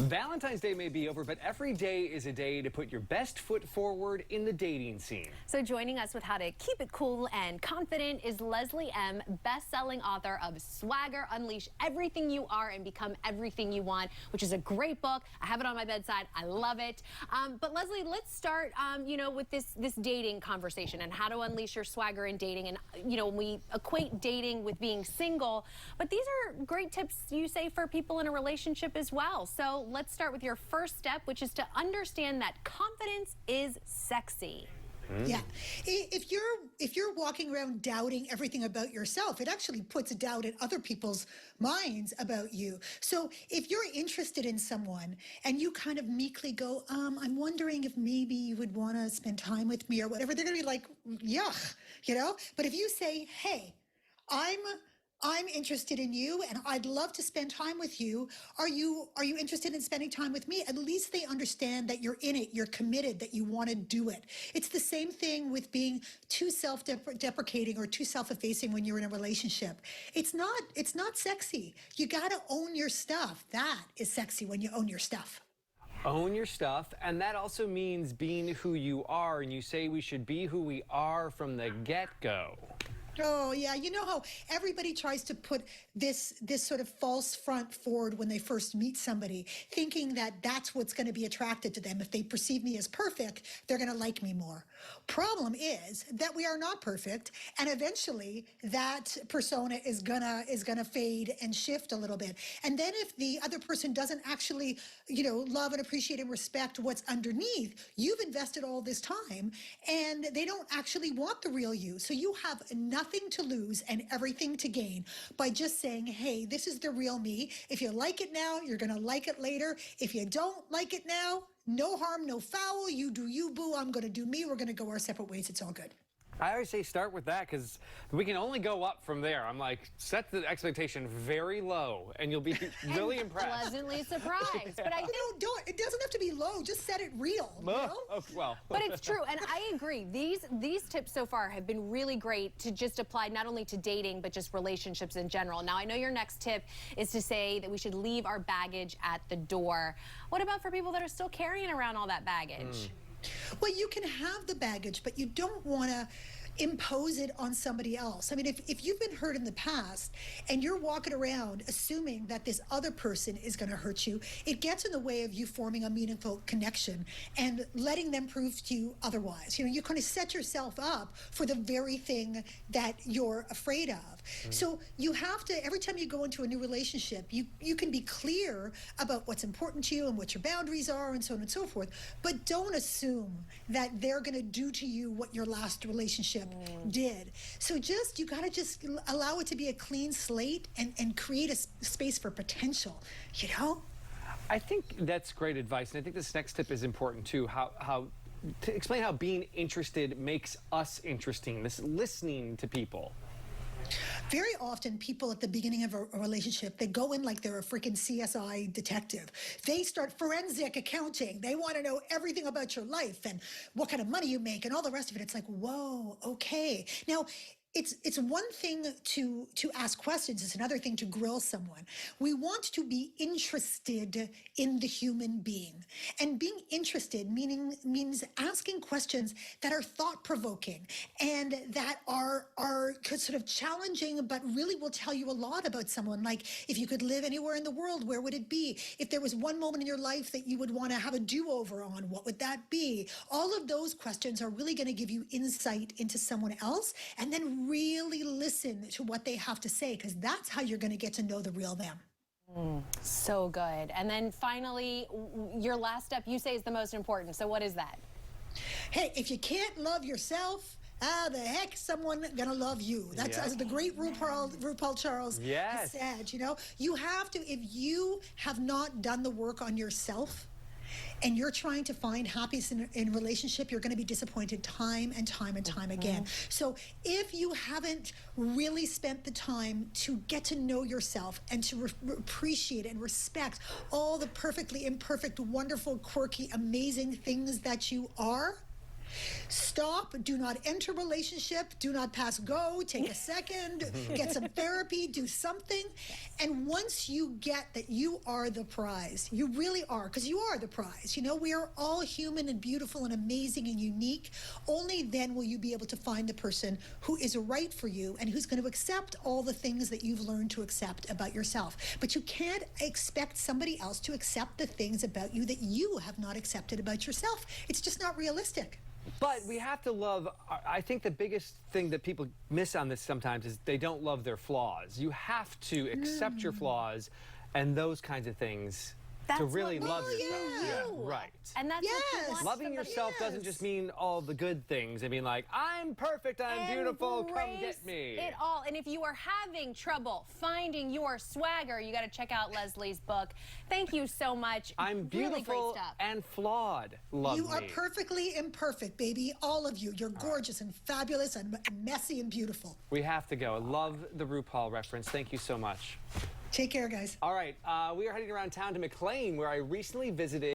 Valentine's Day may be over, but every day is a day to put your best foot forward in the dating scene. So joining us with how to keep it cool and confident is Leslie Ehm, best-selling author of Swagger, Unleash Everything You Are and Become Everything You Want, which is a great book. I have it on my bedside. I love it. But Leslie, let's start, with this dating conversation and how to unleash your swagger in dating. And, we equate dating with being single, but these are great tips you say for people in a relationship as well. So let's start with your first step, which is to understand that confidence is sexy. Yeah, if you're walking around doubting everything about yourself, it actually puts a doubt in other people's minds about you. So if you're interested in someone and you kind of meekly go, I'm wondering if maybe you would want to spend time with me or whatever, they're gonna be like, yuck, But if you say, hey, I'm interested in you and I'd love to spend time with you. Are you interested in spending time with me? At least they understand that you're in it, you're committed, that you want to do it. It's the same thing with being too self-deprecating or too self-effacing when you're in a relationship. It's not sexy. You got to own your stuff. That is sexy when you own your stuff. Own your stuff, and that also means being who you are, and you say we should be who we are from the get-go. Oh, yeah. You know how everybody tries to put this sort of false front forward when they first meet somebody, thinking that that's what's going to be attracted to them. If they perceive me as perfect, they're going to like me more. Problem is that we are not perfect, and eventually that persona is gonna fade and shift a little bit. And then if the other person doesn't actually, love and appreciate and respect what's underneath, you've invested all this time, and they don't actually want the real you. So you have nothing to lose and everything to gain by just saying, hey, this is the real me. If you like it now, you're going to like it later. If you don't like it now, no harm, no foul. You do you, boo. I'm going to do me. We're going to go our separate ways. It's all good. I always say start with that because we can only go up from there. I'm like, set the expectation very low and you'll be really impressed. Pleasantly surprised. But I think it doesn't have to be low. Just set it real. Oh, well. But it's true, and I agree. These tips so far have been really great to just apply not only to dating, but just relationships in general. Now, I know your next tip is to say that we should leave our baggage at the door. What about for people that are still carrying around all that baggage? Well, you can have the baggage, but you don't want to impose it on somebody else. I mean, if you've been hurt in the past and you're walking around assuming that this other person is going to hurt you, it gets in the way of you forming a meaningful connection and letting them prove to you otherwise. You kind of set yourself up for the very thing that you're afraid of. So you have to, every time you go into a new relationship, you can be clear about what's important to you and what your boundaries are and so on and so forth, but don't assume that they're going to do to you what your last relationship did. So you got to just allow it to be a clean slate and create a space for potential, I think that's great advice, and I think this next tip is important too, how to explain how being interested makes us interesting, this listening to people. Very often people at the beginning of a relationship, they go in like they're a freaking CSI detective. They start forensic accounting. They want to know everything about your life and what kind of money you make and all the rest of it. It's like, whoa, okay. Now, it's one thing to ask questions. It's another thing to grill someone. We want to be interested in the human being. And being interested means asking questions that are thought-provoking and that are sort of challenging, but really will tell you a lot about someone. Like, if you could live anywhere in the world, where would it be? If there was one moment in your life that you would want to have a do-over on, what would that be? All of those questions are really going to give you insight into someone else, and then really listen to what they have to say, because that's how you're going to get to know the real them. So good. And then finally, your last step you say is the most important. So what is that? Hey, if you can't love yourself, how the heck someone gonna love you? That's as the great RuPaul Charles has said. You have to, if you have not done the work on yourself, and you're trying to find happiness in relationship, you're going to be disappointed time and time and time again. So if you haven't really spent the time to get to know yourself and to appreciate and respect all the perfectly imperfect, wonderful, quirky, amazing things that you are, Stop, do not enter relationship, do not pass go, take a second, get some therapy, do something. And once you get that you are the prize, you really are, because you are the prize. You know, we are all human and beautiful and amazing and unique. Only then will you be able to find the person who is right for you and who's going to accept all the things that you've learned to accept about yourself. But you can't expect somebody else to accept the things about you that you have not accepted about yourself. It's just not realistic. But we have to love, I think the biggest thing that people miss on this sometimes is they don't love their flaws. You have to accept your flaws and those kinds of things to really love yourself. yeah. Right. And that's what you want. Loving yourself doesn't just mean all the good things. I mean, like, I'm perfect, I'm beautiful, come get me. It all. And if you are having trouble finding your swagger, you got to check out Leslie's book. Thank you so much. I'm really great beautiful stuff. and flawed. Love You me. are perfectly imperfect, baby. All of you. You're gorgeous and fabulous and messy and beautiful. We have to go. Love the RuPaul reference. Thank you so much. Take care, guys. All right, we are heading around town to McLean, where I recently visited